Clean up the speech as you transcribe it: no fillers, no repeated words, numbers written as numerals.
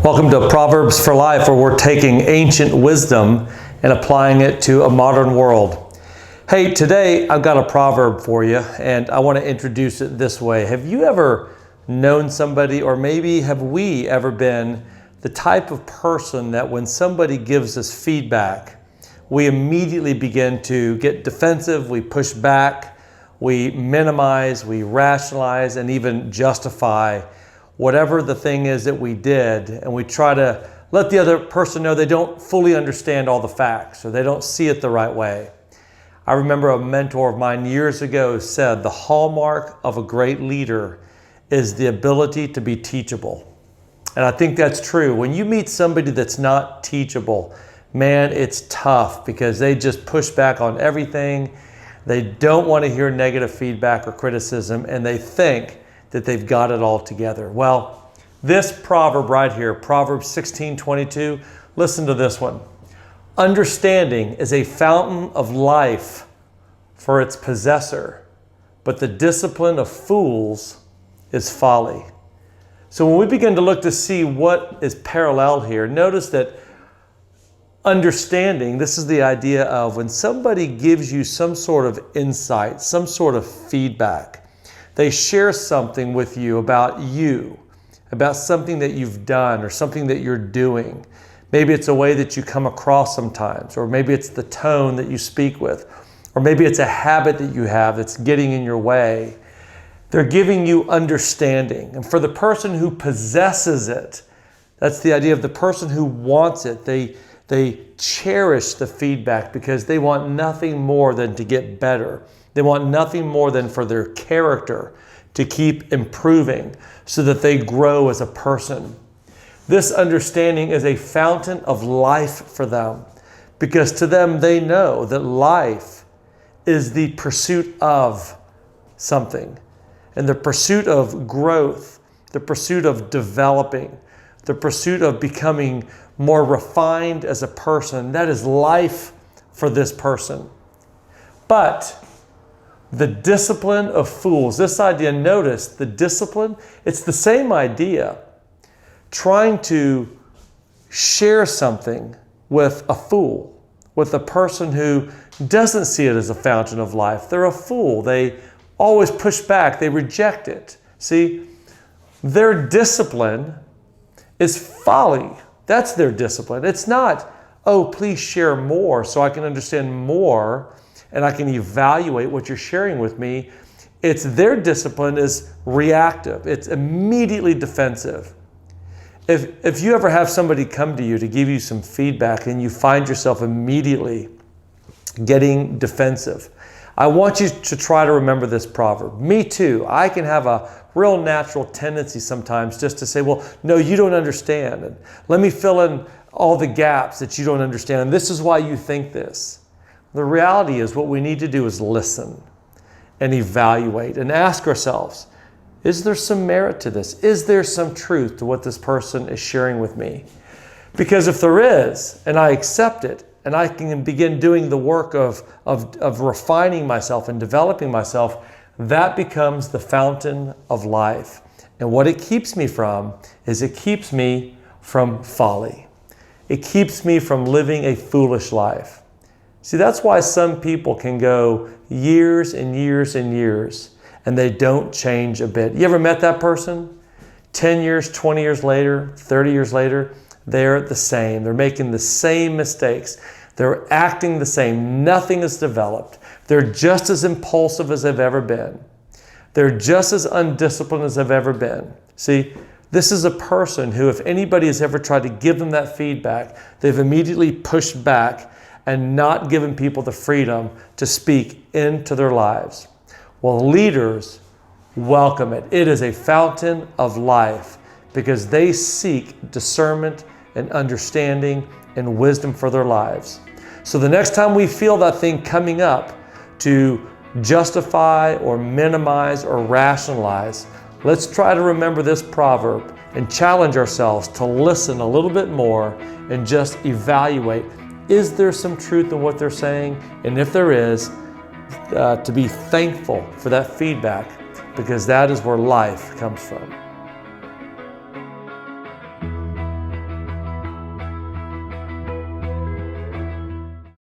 Welcome to Proverbs for Life, where we're taking ancient wisdom and applying it to a modern world. Hey, today I've got a proverb for you, and I want to introduce it this way. Have you ever known somebody, or maybe have we ever been the type of person that when somebody gives us feedback, we immediately begin to get defensive, we push back, we minimize, we rationalize, and even justify whatever the thing is that we did, and we try to let the other person know they don't fully understand all the facts or they don't see it the right way. I remember a mentor of mine years ago said the hallmark of a great leader is the ability to be teachable. And I think that's true. When you meet somebody that's not teachable, man, it's tough because they just push back on everything. They don't want to hear negative feedback or criticism, and they think that they've got it all together. Well, this proverb right here, Proverbs 16:22, listen to this one. Understanding is a fountain of life for its possessor, but the discipline of fools is folly. So when we begin to look to see what is parallel here, notice that understanding, this is the idea of when somebody gives you some sort of insight, some sort of feedback, they share something with you, about something that you've done or something that you're doing. Maybe it's a way that you come across sometimes, or maybe it's the tone that you speak with, or maybe it's a habit that you have that's getting in your way. They're giving you understanding. And for the person who possesses it, that's the idea of the person who wants it. They cherish the feedback because they want nothing more than to get better. They want nothing more than for their character to keep improving so that they grow as a person. This understanding is a fountain of life for them because to them they know that life is the pursuit of something, and the pursuit of growth, the pursuit of developing, the pursuit of becoming more refined as a person. That is life for this person. But the discipline of fools, this idea, notice the discipline, it's the same idea. Trying to share something with a fool, with a person who doesn't see it as a fountain of life. They're a fool. They always push back. They reject it. See, their discipline is folly. That's their discipline. It's not, oh, please share more so I can understand more and I can evaluate what you're sharing with me. It's their discipline is reactive. It's immediately defensive. If you ever have somebody come to you to give you some feedback and you find yourself immediately getting defensive, I want you to try to remember this proverb. Me too. I can have a real natural tendency sometimes just to say, well, no, you don't understand. And let me fill in all the gaps that you don't understand. And this is why you think this. The reality is what we need to do is listen and evaluate and ask ourselves, is there some merit to this? Is there some truth to what this person is sharing with me? Because if there is, and I accept it, and I can begin doing the work of refining myself and developing myself, that becomes the fountain of life. And what it keeps me from is it keeps me from folly. It keeps me from living a foolish life. See, that's why some people can go years and years and years and they don't change a bit. You ever met that person? 10 years, 20 years later, 30 years later, they're the same. They're making the same mistakes. They're acting the same. Nothing is developed. They're just as impulsive as they've ever been. They're just as undisciplined as they've ever been. See, this is a person who, if anybody has ever tried to give them that feedback, they've immediately pushed back and not given people the freedom to speak into their lives. Well, leaders welcome it. It is a fountain of life because they seek discernment and understanding and wisdom for their lives. So the next time we feel that thing coming up to justify or minimize or rationalize, let's try to remember this proverb and challenge ourselves to listen a little bit more and just evaluate, is there some truth in what they're saying? And if there is, to be thankful for that feedback, because that is where life comes from.